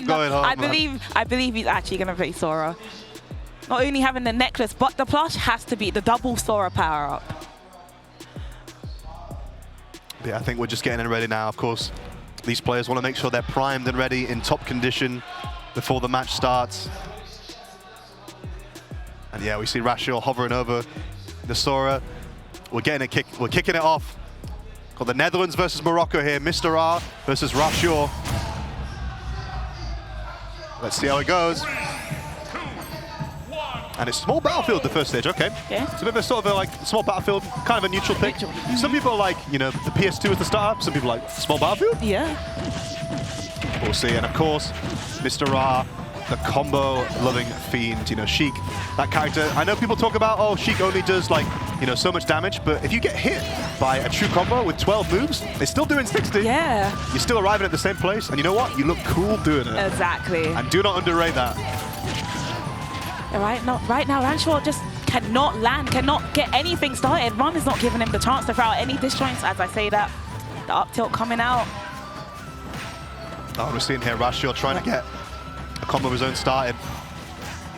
I'm going home. I believe he's actually going to play Sora. Not only having the necklace, but the plush has to be the double Sora power-up. Yeah, I think we're just getting in ready now. Of course, these players want to make sure they're primed and ready in top condition before the match starts. And yeah, we see Raarchyor hovering over the Sora. We're kicking it off. Got the Netherlands versus Morocco here. Mr.R versus Raarchyor. Let's see how it goes. And it's small battlefield, the first stage, okay. Yeah. It's a bit of a sort of like small battlefield, kind of a neutral pick. Some people are like, you know, the PS2 as the startup. Some people like small battlefield. Yeah. We'll see. And of course, Mr.R, the combo-loving fiend, you know, Sheik, that character. I know people talk about, oh, Sheik only does like, you know, so much damage, but if you get hit by a true combo with 12 moves, they're still doing 60. Yeah. You're still arriving at the same place, and you know what? You look cool doing it. Exactly. And do not underrate that. Right now, Raarchyor just cannot land, cannot get anything started. Ram is not giving him the chance to throw out any disjoints. As I say that, the up tilt coming out. Oh, we're seeing here Raarchyor trying to get a combo of his own started.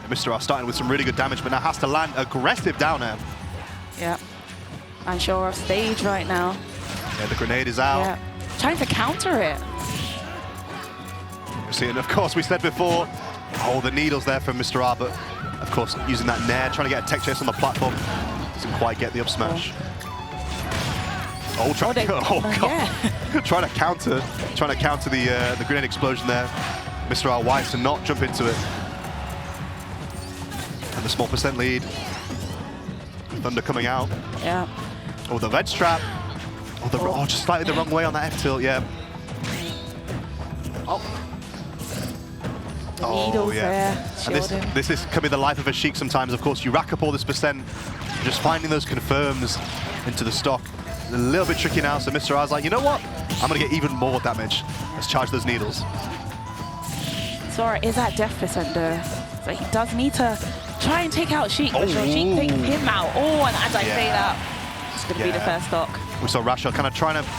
Mr.R starting with some really good damage, but now has to land aggressive down air. Yeah. Raarchyor off stage right now. Yeah, the grenade is out. Yeah. Trying to counter it. We're seeing, of course, we said before, oh, the needles there from Mr.R, but of course, using that nair, trying to get a tech chase on the platform. Doesn't quite get the up smash. Oh, trying to counter the grenade explosion there. Mr.R wise to not jump into it. And the small percent lead. Thunder coming out. Yeah. Oh, the ledge trap. Oh, just slightly the wrong way on that F tilt, yeah. Needles there, and this can be the life of a Sheik sometimes. Of course, you rack up all this percent, just finding those confirms into the stock. A little bit tricky now, so Mr.R's like, you know what? I'm going to get even more damage. Let's charge those needles. Sora is at death percent though, so he does need to try and take out Sheik. But Sheik takes him out. Oh, and as I say that, it's going to be the first stock. We saw Raarchyor kind of trying to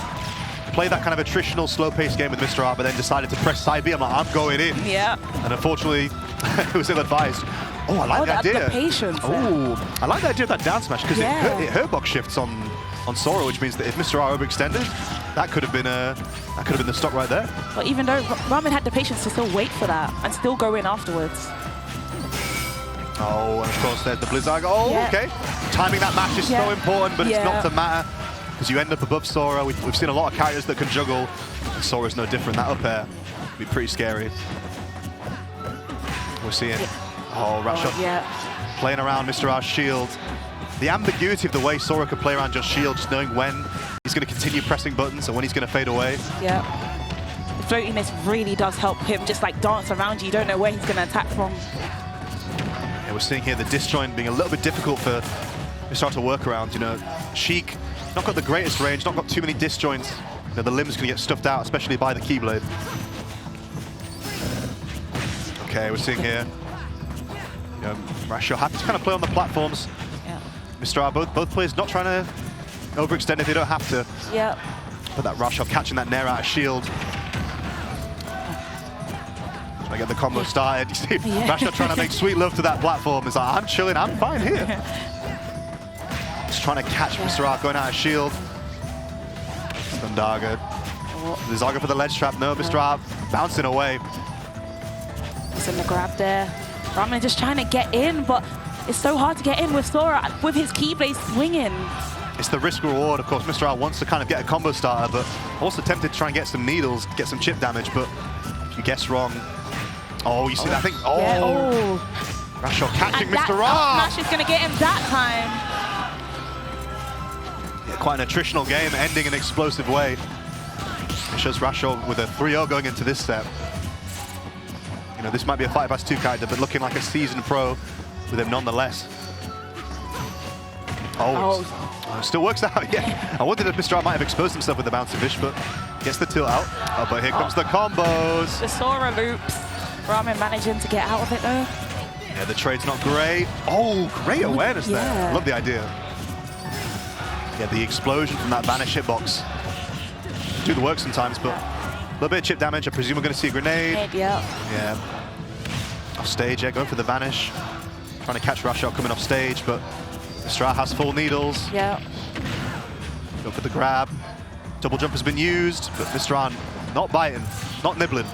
play that kind of attritional, slow-paced game with Mr.R, but then decided to press side B. I'm like, I'm going in. Yeah. And unfortunately, it was ill-advised. Oh, I like the idea. The patience. Oh, I like the idea of that down smash because it hurtbox shifts on Sora, which means that if Mr.R overextended, that could have been the stock right there. But even though Ramen had the patience to still wait for that and still go in afterwards. Oh, and of course there's the Blizzard. Oh, okay. Timing that match is so important, but it's not to matter because you end up above Sora. We've seen a lot of characters that can juggle. Sora's no different. That up air would be pretty scary. We're seeing, Raarchyor playing around Mr.R's shield. The ambiguity of the way Sora could play around just shield, just knowing when he's going to continue pressing buttons and when he's going to fade away. Yeah. The floatiness really does help him just like dance around you. You don't know where he's going to attack from. Yeah, we're seeing here the disjoint being a little bit difficult for Mr.R to work around. You know, Sheik, not got the greatest range, not got too many disjoints. You know, the limb's going to get stuffed out, especially by the Keyblade. Okay, we're seeing here, you know, Raarchyor happy to kind of play on the platforms. Mr.R, both players not trying to overextend if they don't have to. Yeah. But that Raarchyor catching that nair out of shield. Trying to get the combo started. You see Raarchyor trying to make sweet love to that platform. He's like, I'm chilling, I'm fine here. Just trying to catch Mr.R going out of shield. Stundaga. The Zaga for the ledge trap. No, Mr.R bouncing away. He's in the grab there. Ramen just trying to get in, but it's so hard to get in with Sora, with his Keyblade swinging. It's the risk reward, of course. Mr.R wants to kind of get a combo starter, but also tempted to try and get some needles, get some chip damage, but if you guess wrong. Oh, you see that thing? Oh! Yeah. Raarchyor catching Mr.R. Smash is going to get him that time. Yeah, quite an attritional game, ending in an explosive way. It shows Raarchyor with a 3-0 going into this set. You know, this might be a 5x2 character, but looking like a seasoned pro with him nonetheless. Still works out, yeah. I wondered if Mr.R might have exposed himself with the bouncy fish, but gets the tilt out. Oh, but here comes the combos. The Sora loops. Ramen managing to get out of it though. Yeah, the trade's not great. Oh, great awareness there. I love the idea. Yeah, the explosion from that vanish hitbox. Do the work sometimes, but little bit of chip damage. I presume we're going to see a grenade. Yeah. Yeah. Off stage, yeah, going for the vanish. Trying to catch Raarchyor coming off stage, but Mr.R has full needles. Yeah. Go for the grab. Double jump has been used, but Mr.R not biting, not nibbling.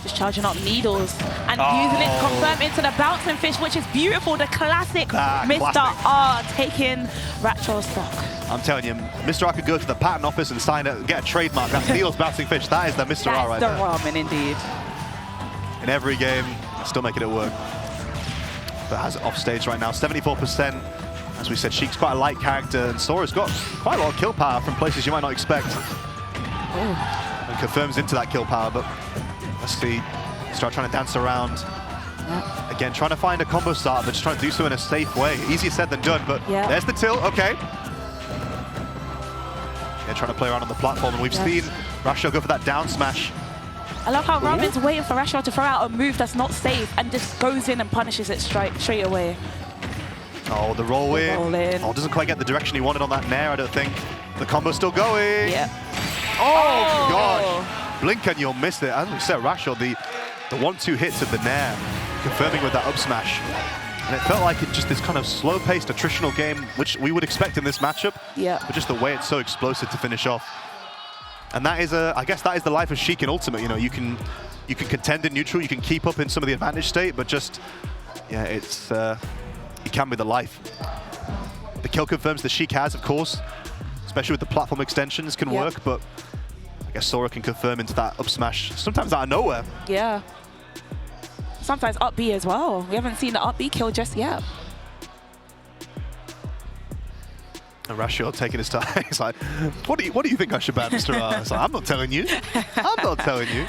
Just charging up needles and using it to confirm into the bouncing fish, which is beautiful. The classic Mr.R taking Raarchyor's stock. I'm telling you, Mr.R could go to the patent office and sign it, get a trademark. That's needles bouncing fish. That is the Mr.R right there. That's the ramen indeed. In every game, still making it work. But has it off stage right now, 74%. As we said, Sheik's quite a light character, and Sora's got quite a lot of kill power from places you might not expect. And confirms into that kill power, but let's see. Start trying to dance around. Again, trying to find a combo start, but just trying to do so in a safe way. Easier said than done, but there's the tilt, okay. Yeah, trying to play around on the platform, and we've seen Raarchyor go for that down smash. I love how Ramen's waiting for Raarchyor to throw out a move that's not safe and just goes in and punishes it straight away. Oh, the roll in. Oh, doesn't quite get the direction he wanted on that nair, I don't think. The combo's still going. Yeah. Oh, gosh. Blink and you'll miss it. As we said, Raarchyor, the 1-2 hits of the nair, confirming with that up smash. And it felt like it's just this kind of slow-paced, attritional game, which we would expect in this matchup. Yeah. But just the way it's so explosive to finish off. And that is, I guess that is the life of Sheik in Ultimate. You know, you can contend in neutral, you can keep up in some of the advantage state, but just, yeah, it's, it can be the life. The kill confirms the Sheik has, of course, especially with the platform extensions can work, but I guess Sora can confirm into that up smash, sometimes out of nowhere. Yeah. Sometimes up B as well. We haven't seen the up B kill just yet. And Raarchyor taking his time. He's like, what do you think I should ban, Mr.R? It's like, I'm not telling you. I'm not telling you.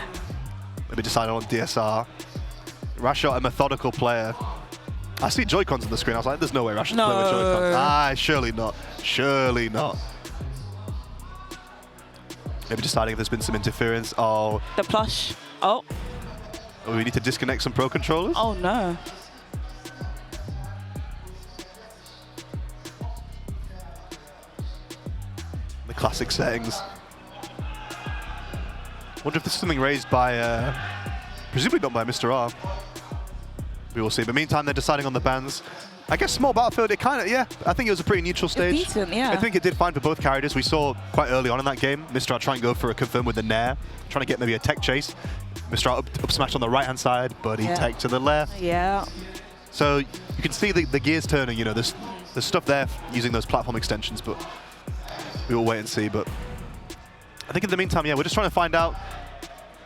Maybe decided on DSR. Raarchyor, a methodical player. I see Joy-Cons on the screen. I was like, there's no way Raarchyor's playing with Joy-Cons. Ah, surely not. Surely not. Maybe deciding if there's been some interference. Oh. The plush. Oh. Oh, we need to disconnect some Pro controllers? Oh, no. The classic settings. Wonder if this is something raised by, presumably not by Mr.R. We will see. But meantime, they're deciding on the bans. I guess small battlefield, it kind of, yeah, I think it was a pretty neutral stage. It's decent, yeah. I think it did fine for both characters. We saw quite early on in that game, Mr.R try and go for a confirm with the nair, trying to get maybe a tech chase. Mr.R up smash on the right-hand side, but he tech to the left. Yeah. So you can see the gears turning, you know, there's stuff there using those platform extensions, but we will wait and see. But I think in the meantime, yeah, we're just trying to find out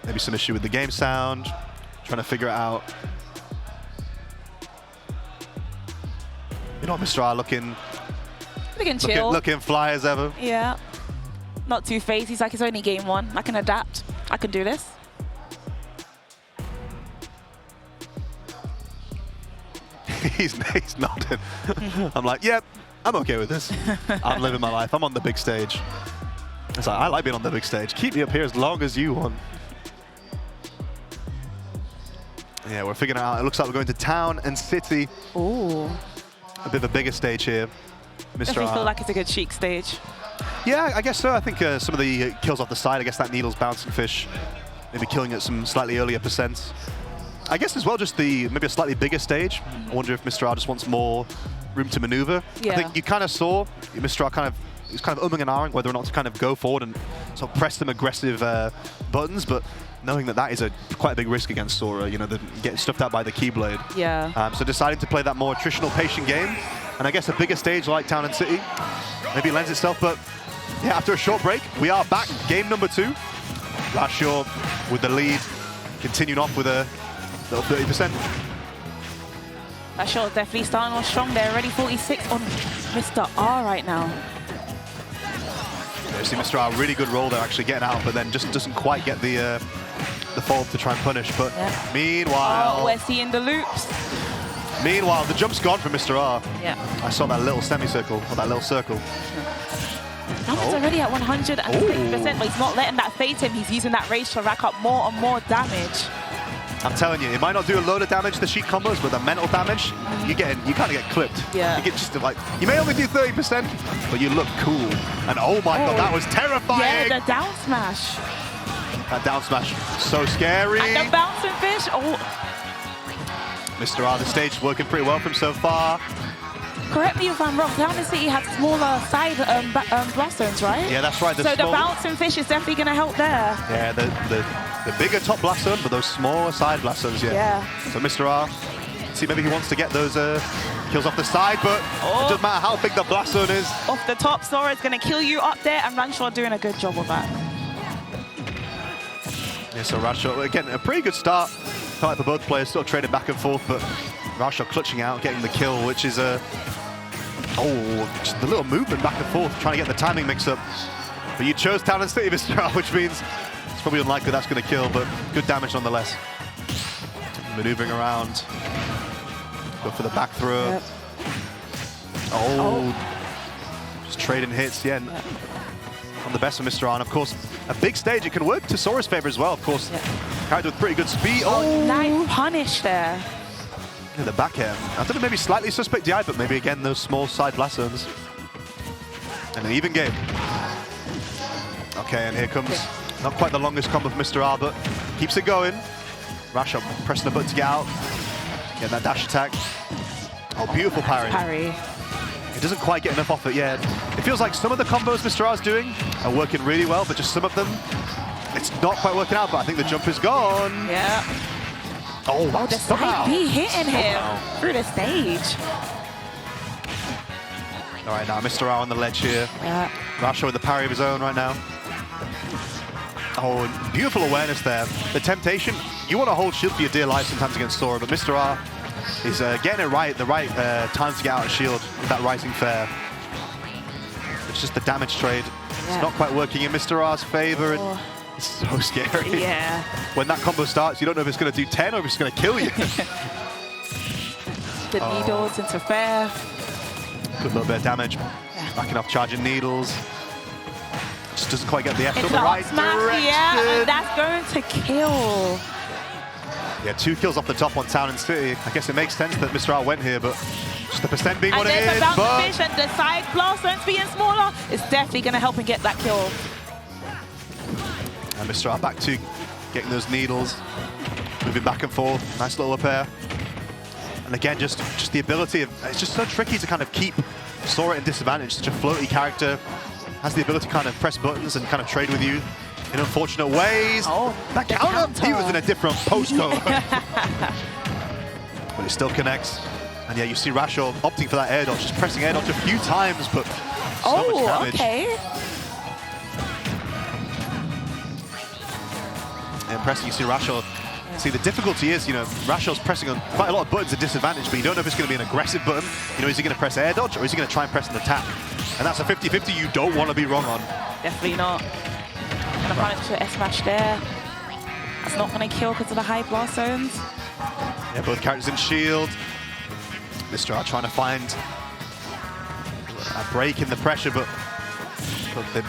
maybe some issue with the game sound, trying to figure it out. You know, Mr.R looking chill. Looking fly as ever. Yeah. Not too phased. He's like, it's only game one. I can adapt. I can do this. he's nodding. I'm like, yep, I'm okay with this. I'm living my life. I'm on the big stage. It's like, I like being on the big stage. Keep me up here as long as you want. Yeah, we're figuring it out. It looks like we're going to town and city. Ooh. A bit of a bigger stage here. Mr.R. I feel like it's a good Sheik stage. Yeah, I guess so. I think some of the kills off the side, I guess that needle's bouncing fish, maybe killing at some slightly earlier percents. I guess as well, just maybe a slightly bigger stage. I wonder if Mr.R just wants more room to maneuver. Yeah. I think you kind of saw Mr.R he's kind of umming and ahhing whether or not to kind of go forward and sort of press some aggressive buttons, but knowing that is quite a big risk against Sora, you know, getting stuffed out by the Keyblade. Yeah. So deciding to play that more attritional, patient game, and I guess a bigger stage like Town and City maybe lends itself, but yeah, after a short break, we are back. Game number 2. Raarchyor with the lead, continuing off with a little 30%. Raarchyor definitely starting off strong there, already 46 on Mr.R right now. You see Mr.R, really good roll there, actually getting out, but then just doesn't quite get the fold to try and punish. But meanwhile... Oh, we're seeing the loops. Meanwhile, the jump's gone from Mr.R. Yeah. I saw that little semicircle, or that little circle. Numbers already at 106%, but he's not letting that phase him. He's using that rage to rack up more and more damage. I'm telling you, it might not do a load of damage, the Sheik combos, but the mental damage, you kind of get clipped. Yeah. You get just like, you may only do 30%, but you look cool. And oh my god, that was terrifying. Yeah, the down smash. That down smash, so scary. And the bouncing fish. Oh. Mr.R, the stage working pretty well for him so far. Correct me if I'm wrong, Down City had smaller side blossoms, right? Yeah, that's right. So the bouncing fish is definitely going to help there. Yeah, the bigger top blast zone, but those smaller side blast zones, yeah. So Mr.R, see, maybe he wants to get those kills off the side, but it doesn't matter how big the blast zone is. Off the top, Sora is going to kill you up there, and Raarchyor doing a good job of that. Yeah, so Raarchyor, again, a pretty good start. Felt like for both players, sort of trading back and forth, but Raarchyor clutching out, getting the kill, which is just a little movement back and forth, trying to get the timing mix up. But you chose Town City, Mr.R, which means it's probably unlikely that's going to kill, but good damage nonetheless. Maneuvering around. Go for the back throw. Yep. Just trading hits, yeah. On the best of Mr.R, and of course, a big stage, it can work to Sora's favor as well, of course. Character with pretty good speed. Nice punish there. In the back air. I don't know, maybe slightly suspect DI, but maybe again those small side blast zones. And an even game. Okay, and here comes not quite the longest combo for Mr.R, but keeps it going. Raarchyor pressing the button to get out. Get that dash attack. Oh, beautiful parry. It doesn't quite get enough off it yet. It feels like some of the combos Mr.R is doing are working really well, but just some of them, it's not quite working out, but I think the jump is gone. Yeah. Oh, the side B hitting him through the stage. All right, now Mr.R on the ledge here. Yeah. Raarchyor with the parry of his own right now. Oh, beautiful awareness there. The temptation, you want to hold shield for your dear life sometimes against Sora, but Mr.R is getting it right, the right time to get out of shield with that rising fair. It's just the damage trade. It's not quite working in Mr.R's favor, and it's so scary. Yeah. When that combo starts, you don't know if it's going to do 10 or if it's going to kill you. The needles into fair. Good little bit of damage. Backing off charging needles. Just doesn't quite get the F in the right direction. Yeah, and that's going to kill. Yeah, 2 kills off the top on Town and City. I guess it makes sense that Mr.R went here, but just the percent being what it is. And the fish and the side blast zones being smaller is definitely going to help him get that kill. And Mr.R back to getting those needles, moving back and forth. Nice little repair. And again, just the ability of, it's just so tricky to kind of keep Sora in disadvantage. Such a floaty character, has the ability to kind of press buttons and kind of trade with you in unfortunate ways. That counter, he was in a different postcode. But it still connects. And yeah, you see Raarchyor opting for that air dodge, just pressing air dodge a few times, but so much damage. And pressing, you see Raarchyor. See, the difficulty is, you know, Raarchyor's pressing on quite a lot of buttons at disadvantage, but you don't know if it's going to be an aggressive button. You know, is he going to press air dodge or is he going to try and press an attack? And that's a 50-50 you don't want to be wrong on. Definitely not. Gonna punish the S-smash there. That's not going to kill because of the high blast zones. Yeah, both characters in shield. Mr.R trying to find a break in the pressure, but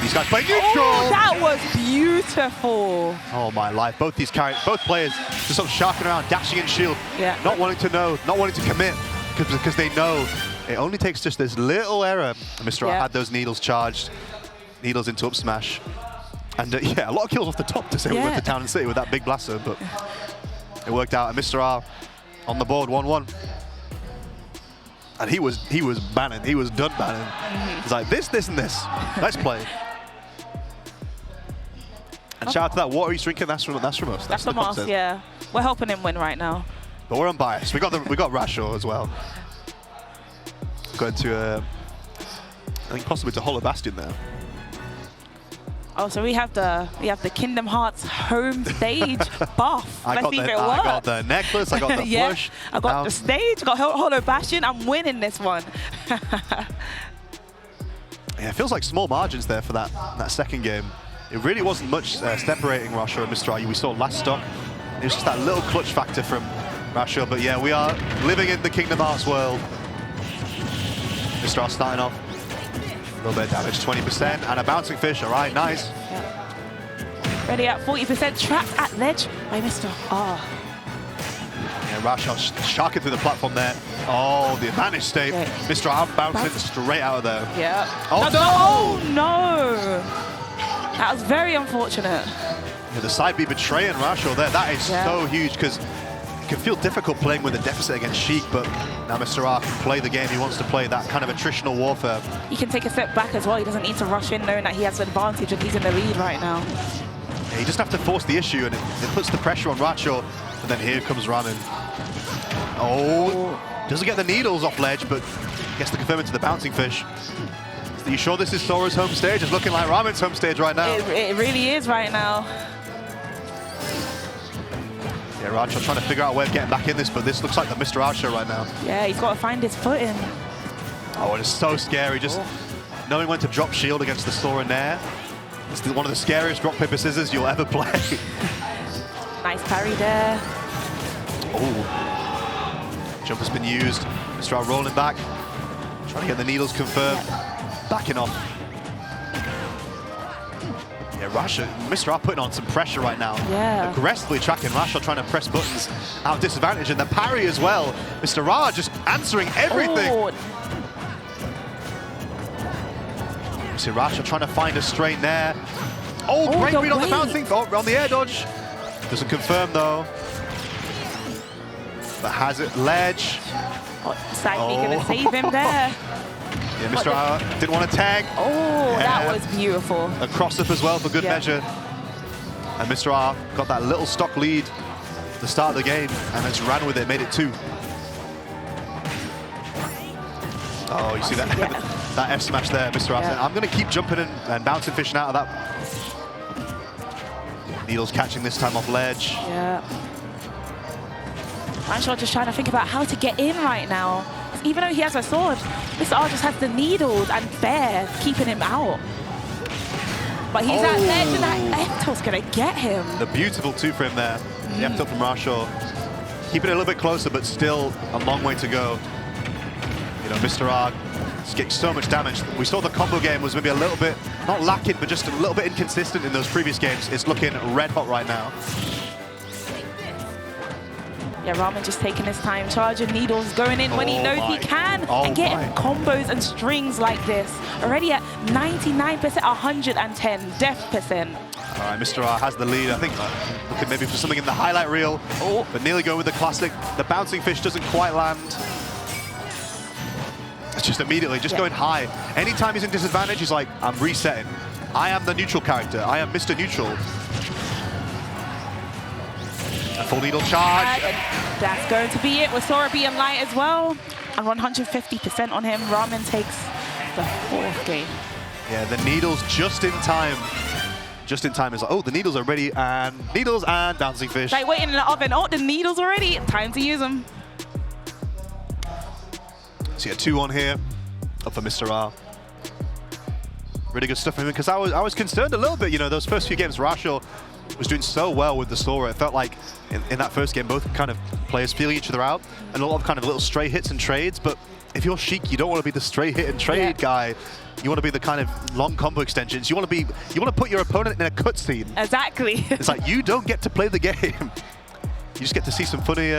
these guys play neutral. Oh, that was beautiful. Oh my life! Both these characters, both players, just sort of sharking around, dashing in shield, not wanting to know, not wanting to commit, because they know it only takes just this little error. Mr.R had those needles charged, needles into up smash, and yeah, a lot of kills off the top to say we went to Town and City with that big blaster, but it worked out. And Mr.R on the board, 1-1. And he was banning. He was done banning. He's like, this, and this. Let's play. And shout out to that water he's drinking. That's from us. That's from us, yeah. We're helping him win right now. But we're unbiased. We got Raarchyor as well. Going to, I think possibly to Hollow Bastion there. Oh, so we have the Kingdom Hearts home stage buff. I got the necklace, I got the flush. I got the stage, got Hollow Bastion. I'm winning this one. Yeah, it feels like small margins there for that second game. It really wasn't much separating Raarchyor and Mr.R. We saw last stock. It was just that little clutch factor from Raarchyor. But yeah, we are living in the Kingdom Hearts world. Mr.R starting off. A little bit of damage, 20%, and a bouncing fish. All right, nice. Ready at 40%, trapped at ledge by Mr.R. Yeah, Raarchyor sharking through the platform there. Oh, the advantage state. Okay. Mr.R bouncing straight out of there. Yeah. Oh, That's no! Oh, no! That was very unfortunate. Yeah, the side B betraying Raarchyor there. That is so huge because it can feel difficult playing with a deficit against Sheik, but now Mr.R can play the game he wants to play, that kind of attritional warfare. He can take a step back as well. He doesn't need to rush in knowing that he has an advantage and he's in the lead right now. Yeah, he doesn't have to force the issue, and it puts the pressure on Raarchyor. And then here comes Ramen. Oh, doesn't get the needles off ledge, but gets the confirm into the bouncing fish. Are you sure this is Sora's home stage? It's looking like Ramen's home stage right now. It really is right now. Yeah, Raarchyor trying to figure out a way of getting back in this, but this looks like the Mr.R show right now. Yeah, he's got to find his footing. Oh, it is so scary, just knowing when to drop shield against the Sora Nair. It's one of the scariest rock, paper, scissors you'll ever play. Nice parry there. Oh, jump has been used. Mr.R rolling back, trying to get the needles confirmed. Backing off. Yeah, Raarchyor, Mr.R putting on some pressure right now. Yeah. Aggressively tracking Raarchyor, trying to press buttons out disadvantage, and the parry as well. Mr.R just answering everything. Oh. See Raarchyor trying to find a strain there. Oh, great read on the bouncing, on the air dodge. Doesn't confirm though. But has it ledge. Side B gonna save him there. Yeah, Mr.R didn't want to tag. Oh, that was beautiful. A cross-up as well for good measure. And Mr.R got that little stock lead at the start of the game and just ran with it, made it 2. Oh, you see that? That F smash there, Mr.R said, I'm going to keep jumping and bouncing, fishing out of that. Needles catching this time off ledge. Yeah. Raarchyor just trying to think about how to get in right now. Even though he has a sword, Mr.R just has the needles and Bear keeping him out. But he's at ledge and that F-tilt's going to get him. The beautiful 2 for him there. The F-tilt from Raarchyor. Keeping it a little bit closer, but still a long way to go. You know, Mr.R is getting so much damage. We saw the combo game was maybe a little bit, not lacking, but just a little bit inconsistent in those previous games. It's looking red hot right now. Yeah, Ramen just taking his time, charging needles, going in when he knows he can, and getting combos and strings like this. Already at 99%, 110 death percent. All right, Mr.R has the lead. I think looking maybe for something in the highlight reel, but nearly going with the classic. The bouncing fish doesn't quite land. It's just immediately, just going high. Anytime he's in disadvantage, he's like, I'm resetting. I am the neutral character. I am Mr. Neutral. A full needle charge. That's going to be it with Sora being light as well. And 150% on him. Ramen takes the 4th game. Yeah, the needles just in time. Just in time is like, oh, the needles are ready, and needles and bouncing fish. Like waiting in the oven. Oh, the needles already. Time to use them. So yeah, 2 on here, up for Mr.R. Really good stuff from him, because I was concerned a little bit, you know, those first few games, Raarchyor was doing so well with the Sora. It felt like in that first game, both kind of players feeling each other out, and a lot of kind of little stray hits and trades, but if you're Sheik, you don't want to be the stray hit and trade guy. You want to be the kind of long combo extensions. You want to put your opponent in a cutscene. Exactly. It's like, you don't get to play the game. You just get to see some funny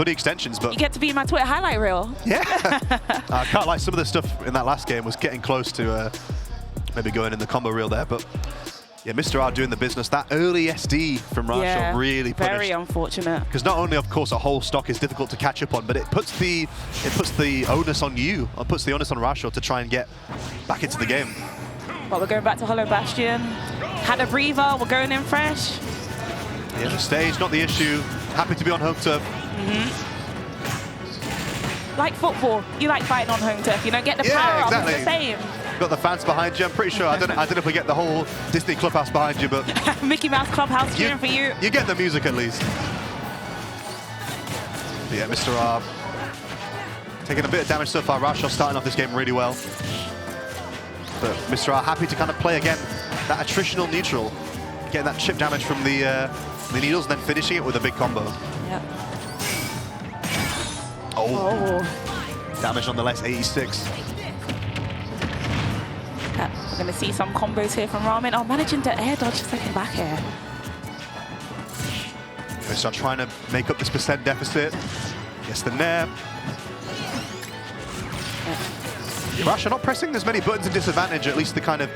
extensions, but you get to be in my Twitter highlight reel. Yeah. I can't lie, some of the stuff in that last game was getting close to maybe going in the combo reel there, but yeah, Mr.R doing the business. That early SD from Raarchyor really punished. Very unfortunate. Because not only, of course, a whole stock is difficult to catch up on, but it puts the onus on you, or puts the onus on Raarchyor to try and get back into the game. Well, we're going back to Hollow Bastion. Had a breather, we're going in fresh. Yeah, the stage, not the issue. Happy to be on home turf. Like football, you like fighting on home turf, you know, get the power up, it's the same. Got the fans behind you, I'm pretty sure. I don't know if we get the whole Disney Clubhouse behind you, but Mickey Mouse Clubhouse cheering for you. You get the music at least. But yeah, Mr.R taking a bit of damage so far. Raarchyor starting off this game really well. But Mr.R happy to kind of play again that attritional neutral, getting that chip damage from the needles and then finishing it with a big combo. Yep. Oh. Damage nonetheless, 86. We're going to see some combos here from Ramen. Oh, managing to air dodge second back here. Mr.R trying to make up this percent deficit. Gets the nair. Raarchyor not pressing as many buttons in disadvantage, at least the kind of,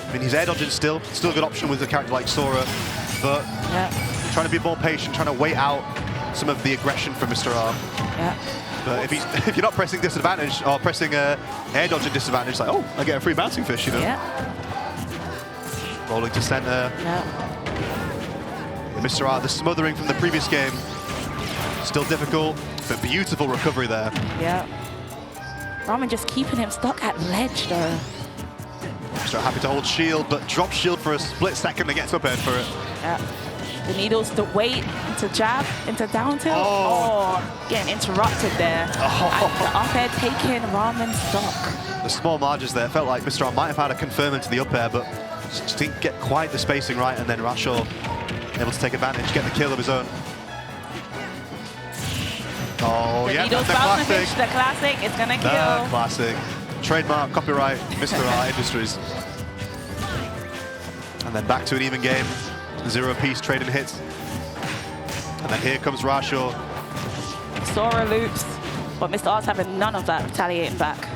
I mean, he's air dodging still a good option with a character like Sora, but trying to be more patient, trying to wait out some of the aggression from Mr.R. But if you're not pressing disadvantage or pressing air dodging disadvantage, it's like, oh, I get a free bouncing fish, you know? Rolling to center. Mr.R, the smothering from the previous game, still difficult, but beautiful recovery there. Ramen just keeping him stuck at ledge though. Mr.R happy to hold shield, but drop shield for a split second and gets up air for it. The needles to wait, into jab, into down tilt. Oh, getting interrupted there. And the up air taking Ramen's stock. The small margins there, felt like Mr.R might have had a confirm into the up air, but just didn't get quite the spacing right, and then Raarchyor able to take advantage, get the kill of his own. Oh, the needles bouncing fish, the classic, it's gonna kill. The classic. Trademark, copyright, Mr.R Industries. And then back to an even game. 0 apiece, trading hits. And then here comes Raarchyor. Sora loops, but Mr.R's having none of that, retaliating back.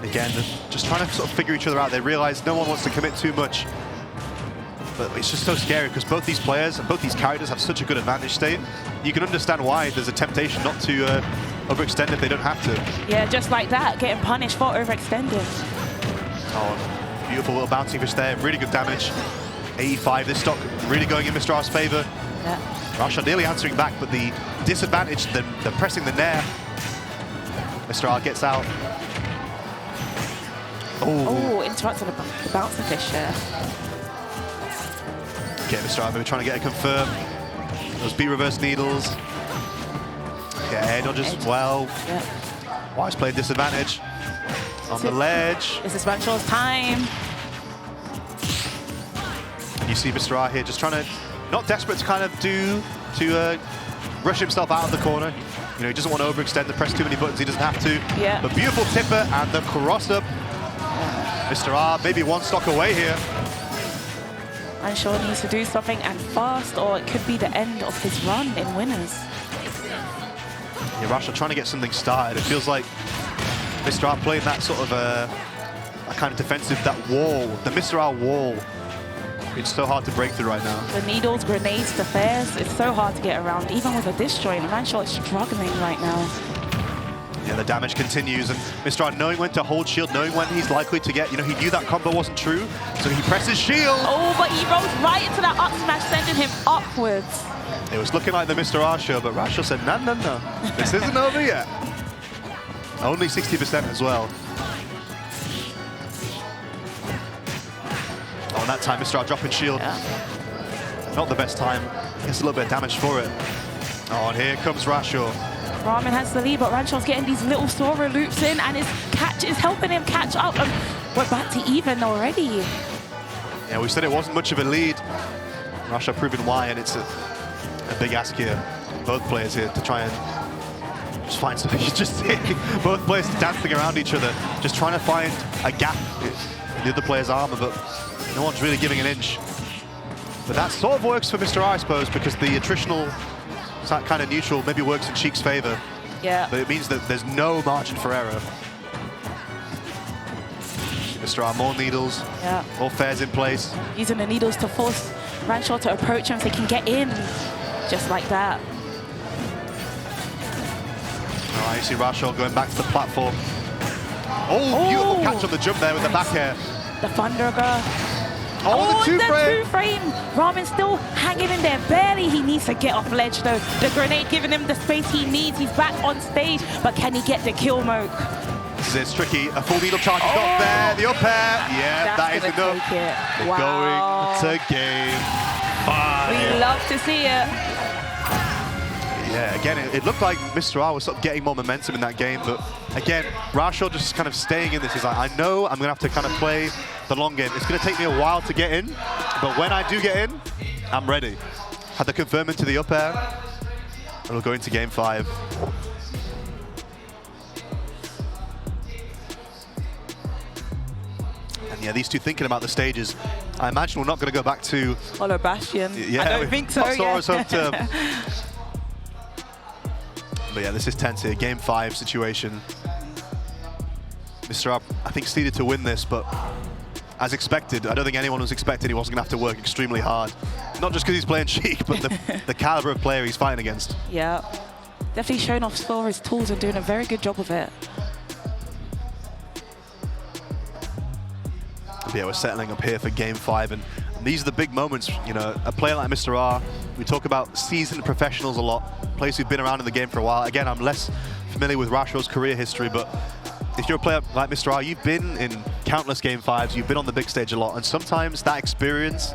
Again, just trying to sort of figure each other out. They realize no one wants to commit too much. But it's just so scary because both these players and both these characters have such a good advantage state. You can understand why there's a temptation not to overextend if they don't have to. Yeah, just like that, getting punished for overextending. Oh, beautiful little bouncing fish there, really good damage. 85, this stock really going in Mr.R's favor. Raarchyor nearly answering back, but the disadvantage, the pressing the nair. Mr.R gets out. Oh, interrupted the bouncing fish there. Okay, Mr.R maybe trying to get a confirm. Those B reverse needles. Yeah, air dodges as well. Wise played disadvantage. On the ledge. This is Raarchyor's time. You see Mr.R here just trying to, not desperate to kind of rush himself out of the corner. You know, he doesn't want to overextend and press too many buttons, he doesn't have to. But beautiful tipper and the cross up. Mr.R maybe one stock away here. Raarchyor needs to do something and fast, or it could be the end of his run in winners. Yeah, Raarchyor trying to get something started. It feels like Mr.R playing that sort of a kind of defensive, that wall, the Mr.R wall. It's so hard to break through right now. The needles, grenades, the fairs, it's so hard to get around, even with a disjoint. Raarchyor is struggling right now. Yeah, the damage continues, and Mr.R knowing when to hold shield, knowing when he's likely to get, you know, he knew that combo wasn't true, so he presses shield. Oh, but he rolls right into that up smash, sending him upwards. It was looking like the Mr.R show, but Raarchyor said, no, no, no, this isn't over yet. Only 60% as well. Oh, and that time Mr.R dropping shield. Not the best time. Gets a little bit of damage for it. Oh, and here comes Raarchyor. Ramen has the lead, but Raarchyor's getting these little Sora loops in, and his catch is helping him catch up. And we're back to even already. Yeah, we said it wasn't much of a lead. Raarchyor proving why, and it's a big ask here. Both players here to try and just find something. You just see both players dancing around each other, just trying to find a gap in the other player's armor, but no one's really giving an inch. But that sort of works for Mr.R, I suppose, because the attritional kind of neutral maybe works in Sheik's favor. But it means that there's no margin for error. Mr.R, more needles, more fairs in place. Using the needles to force Raarchyor to approach him so he can get in, just like that. All right, you see Raarchyor going back to the platform. Oh, beautiful catch on the jump there with the back air. The Thunderer. Oh, the two-frame. Ramen still hanging in there. Barely. He needs to get off ledge, though. The grenade giving him the space he needs. He's back on stage, but can he get the kill mode? This is tricky. A full needle charge is not there. The up air. Yeah, that is enough. We're going to game 5. We love to see it. Yeah, again, it looked like Mr.R was sort of getting more momentum in that game, but again, Raarchyor just kind of staying in this. He's like, I know I'm going to have to kind of play the long game. It's going to take me a while to get in, but when I do get in, I'm ready. Had the confirm into the up air, and we'll go into game 5. And yeah, these two thinking about the stages. I imagine we're not going to go back to... Hollow Bastion. Yeah, I don't think so, Sora's home turf. But yeah, this is tense here. Game 5 situation. Mr.R, I think, needed to win this, but as expected, I don't think anyone was expecting he wasn't going to have to work extremely hard. Not just because he's playing Sheik, but the caliber of player he's fighting against. Yeah. Definitely showing off Sora's tools and doing a very good job of it. Yeah, we're settling up here for Game 5, and these are the big moments. You know, a player like Mr.R, we talk about seasoned professionals a lot, players who've been around in the game for a while. Again, I'm less familiar with Raarchyor's career history, but if you're a player like Mr.R, you've been in countless Game 5s, you've been on the big stage a lot, and sometimes that experience,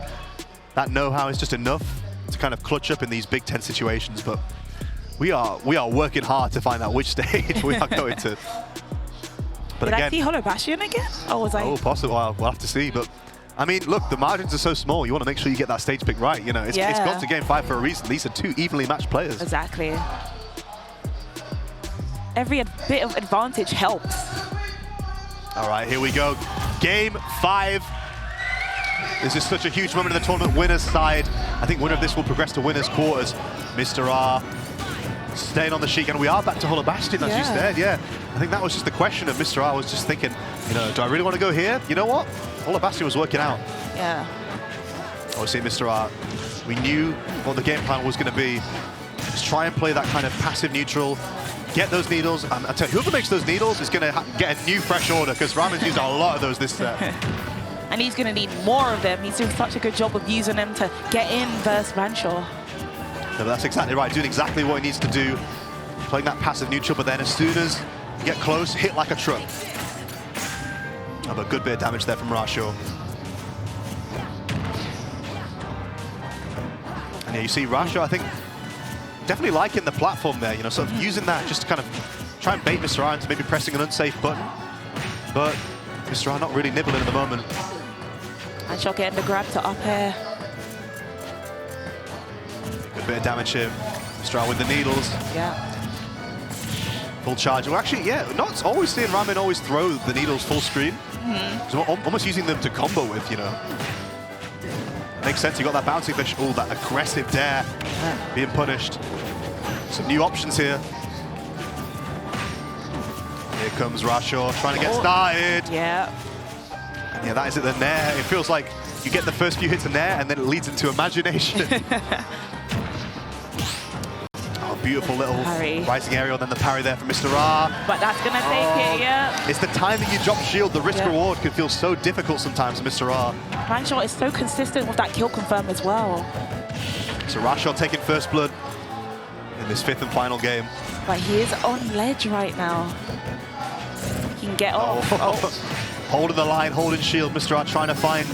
that know-how is just enough to kind of clutch up in these Big Ten situations. But we are working hard to find out which stage we are going to. But Did again, I see Hollow Bastion again? Or was I? Oh, possible. We'll have to see. But I mean, look, the margins are so small. You want to make sure you get that stage pick right. You know, it's gone to Game 5 for a reason. These are 2 evenly matched players. Exactly. Every bit of advantage helps. All right, here we go. Game 5. This is such a huge moment in the tournament. Winner's side. I think winner of this will progress to winner's quarters. Mr.R staying on the Sheik, and we are back to Hollow Bastion, as you said. Yeah, I think that was just the question of Mr.R was just thinking, you know, do I really want to go here? You know what? Hollow Bastion was working out. Yeah. Obviously, Mr.R, we knew what the game plan was going to be. Just try and play that kind of passive neutral, get those needles, and I tell you, whoever makes those needles is going to get a new fresh order, because Ramon's used a lot of those this set. And he's going to need more of them. He's doing such a good job of using them to get in versus Raarchyor. No, but that's exactly right, doing exactly what he needs to do, playing that passive neutral, but then as soon as you get close, hit like a truck. Oh, but good bit of damage there from Raarchyor. And yeah, you see Raarchyor, I think, definitely liking the platform there, you know, sort of using that just to kind of try and bait Mr.R into maybe pressing an unsafe button. But Mr.R not really nibbling at the moment. Raarchyor getting the grab to up air. Good bit of damage here. Mr.R with the needles. Yeah. Full charge. Well, actually, yeah, not always seeing Ramen always throw the needles full screen. So almost using them to combo with, you know. Makes sense. You got that bouncing fish. Oh, that aggressive dare being punished. Some new options here. Here comes Raarchyor trying to get started. Yeah. And yeah, that is it. The nair. It feels like you get the first few hits in nair, and then it leads into imagination. Beautiful little rising aerial, then the parry there from Mr.R. But that's going to take it, yeah. It's the time that you drop shield. The risk-reward can feel so difficult sometimes for Mr.R. Raarchyor is so consistent with that kill confirm as well. So Raarchyor taking first blood in this 5th and final game. But he is on ledge right now. He can get off. Holding the line, holding shield. Mr.R trying to find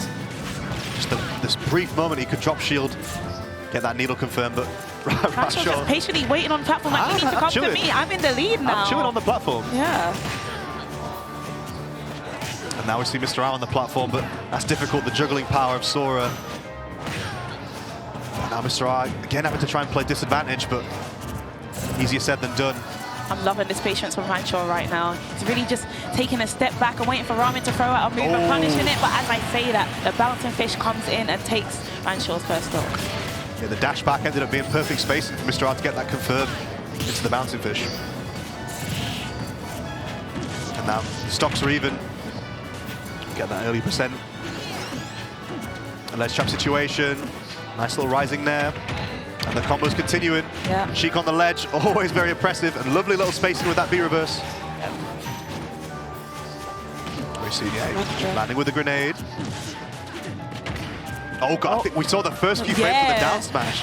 just this brief moment he could drop shield, get that needle confirmed, but Raarchyor just patiently waiting on the platform like, you need to come to me. I'm in the lead now. I'm chewing on the platform. Yeah. And now we see Mr.R on the platform, but that's difficult, the juggling power of Sora. And now Mr.R again having to try and play disadvantage, but easier said than done. I'm loving this patience from Raarchyor right now. He's really just taking a step back and waiting for Ramen to throw out a move and punishing it. But as I say that, the bouncing fish comes in and takes Raarchyor's first stock. Yeah, the dash back ended up being perfect spacing for Mr.R to get that confirmed into the bouncing fish. And now stocks are even. Get that early percent. A ledge trap situation. Nice little rising there. And the combo's continuing. Yeah. Sheik on the ledge, always very impressive, and lovely little spacing with that B reverse. We see landing with a grenade. Oh god, I think we saw the first few frames of the down smash.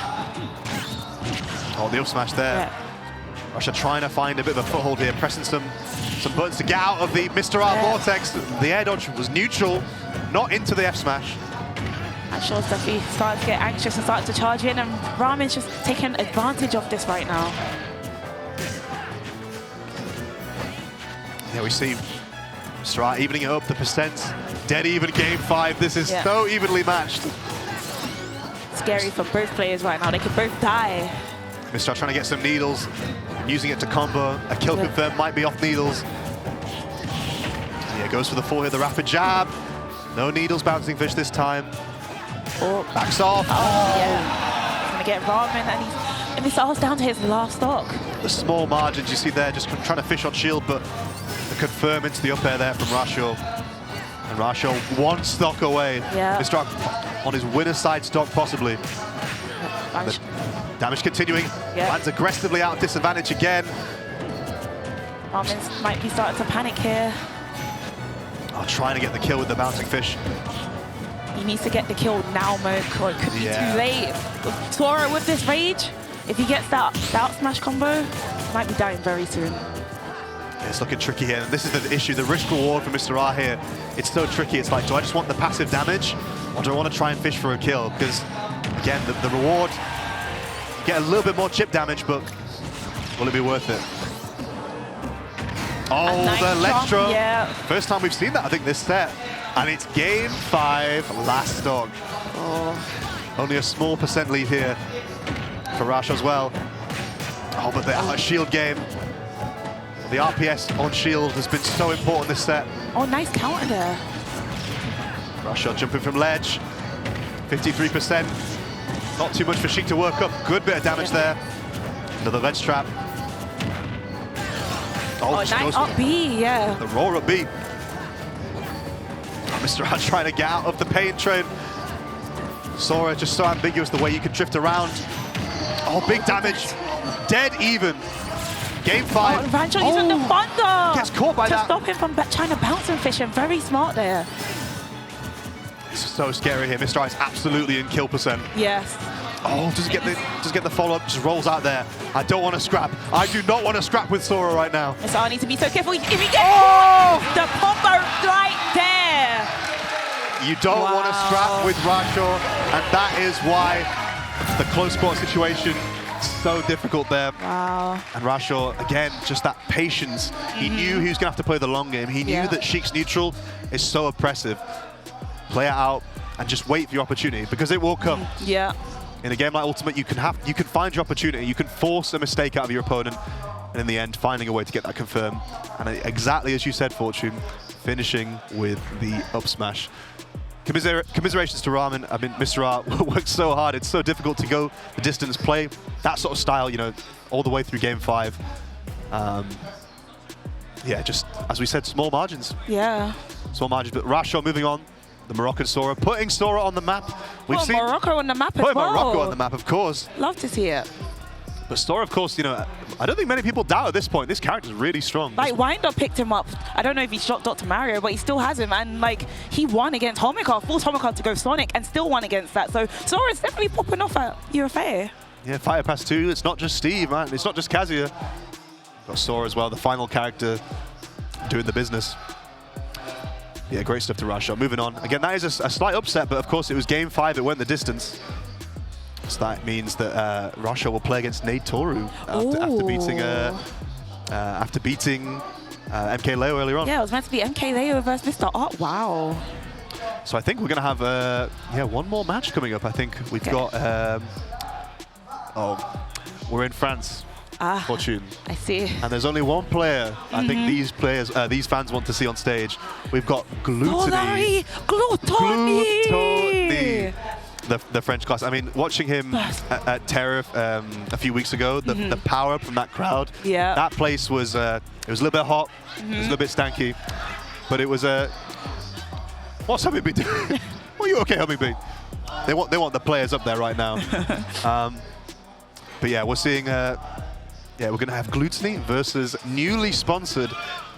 Oh, the up smash there. Raarchyor trying to find a bit of a foothold here, pressing some buttons to get out of the Mr.R vortex. The air dodge was neutral, not into the F smash. Raarchyor's definitely starting to get anxious and starting to charge in, and Ramen's just taking advantage of this right now. Yeah, we see Mr.R evening it up, the percents. Dead even game 5. This is so evenly matched. Scary for both players right now. They could both die. Mr.R trying to get some needles, using it to combo. A kill confirm might be off needles. Yeah, goes for the 4 here, the rapid jab. No needles, bouncing fish this time. Oh. Backs off. Oh, yeah. He's going to get Ramen, and Mr.R's down to his last stock. The small margins you see there, just trying to fish on shield, but the confirm into the up air there from Raarchyor. And Raarchyor one stock away. Yeah. Mr.R on his winner side stock, possibly. The damage continuing. Yeah. Lands aggressively out of disadvantage again. Ramen might be starting to panic here. Oh, trying to get the kill with the bouncing fish. He needs to get the kill now, Moke, or it could be too late. Sora with this rage, if he gets that out smash combo, he might be dying very soon. Yeah, it's looking tricky here. And this is the issue, the risk reward for Mr.R here. It's so tricky. It's like, do I just want the passive damage, or do I want to try and fish for a kill? Because, again, the reward, you get a little bit more chip damage, but will it be worth it? Oh, nice the ledge drop. Yeah. First time we've seen that, I think, this set. And it's game 5, last stock. Oh. Only a small % lead here for Raarchyor as well. Oh, but the out shield game. The RPS on shield has been so important this set. Oh, nice counter there. Raarchyor jumping from ledge. 53%. Not too much for Sheik to work up. Good bit of damage there. Another ledge trap. Oh, nice up B, yeah. The roar up B. Oh, Mr.R trying to get out of the pain train. Sora just so ambiguous the way you can drift around. Oh, big damage. Dead even. Game 5. Oh, Raarchyor using the thunder. Gets caught by that. To stop him from trying to bounce and fish him. Very smart there. It's so scary here. Mr.R is absolutely in kill %. Yes. Oh, does get the follow-up, just rolls out there. I don't want to scrap. I do not want to scrap with Sora right now. Mr.R needs to be so careful. If he gets the combo right there. You don't want to scrap with Raarchyor, and that is why the close spot situation is so difficult there. Wow. And Raarchyor, again, just that patience. He knew he was going to have to play the long game. He knew that Sheik's neutral is so oppressive. Play it out and just wait for your opportunity, because it will come. Yeah. In a game like Ultimate, you can find your opportunity. You can force a mistake out of your opponent, and in the end, finding a way to get that confirmed. And exactly as you said, Fortune, finishing with the up smash. Commiserations to Ramen. I mean, Mr.R worked so hard. It's so difficult to go the distance, play that sort of style, you know, all the way through game 5. Yeah, just as we said, small margins. Yeah. Small margins, but Raarchyor moving on. The Moroccan Sora, putting Sora on the map. We've seen Morocco on the map as well. Morocco on the map, of course. Love to see it. But Sora, of course, you know, I don't think many people doubt at this point. This character's really strong. Like, Winder picked him up. I don't know if he shot Dr. Mario, but he still has him. And, like, he won against Homika, forced Homika to go Sonic, and still won against that. So Sora's definitely popping off at UFA. Yeah, Fighter Pass 2. It's not just Steve, man. It's not just Kazuya. Got Sora as well, the final character doing the business. Yeah, great stuff to Raarchyor. Moving on. Again, that is a slight upset, but of course it was game 5. It went the distance. So that means that Raarchyor will play against Nade Toru after beating MK Leo earlier on. Yeah, it was meant to be MK Leo versus Mr.R. Wow. So I think we're going to have one more match coming up. I think we've got. We're in France. Fortune. I see. And there's only one player I think these fans want to see on stage. We've got Gluttony. Gluttony. The French class. I mean, watching him at Terror a few weeks ago, the power up from that crowd. Yeah. That place was it was a little bit hot. It was a little bit stanky, but it was what's Hummingbee doing? Are you okay, Hummingbee? They want the players up there right now. But yeah, we're seeing. Yeah, we're going to have Gluttony versus newly sponsored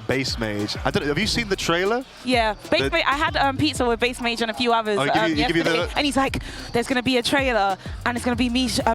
Base Mage. I don't know, have you seen the trailer? Yeah, Base Mage. I had pizza with Base Mage and a few others yesterday, and he's like, there's going to be a trailer, and it's going to be me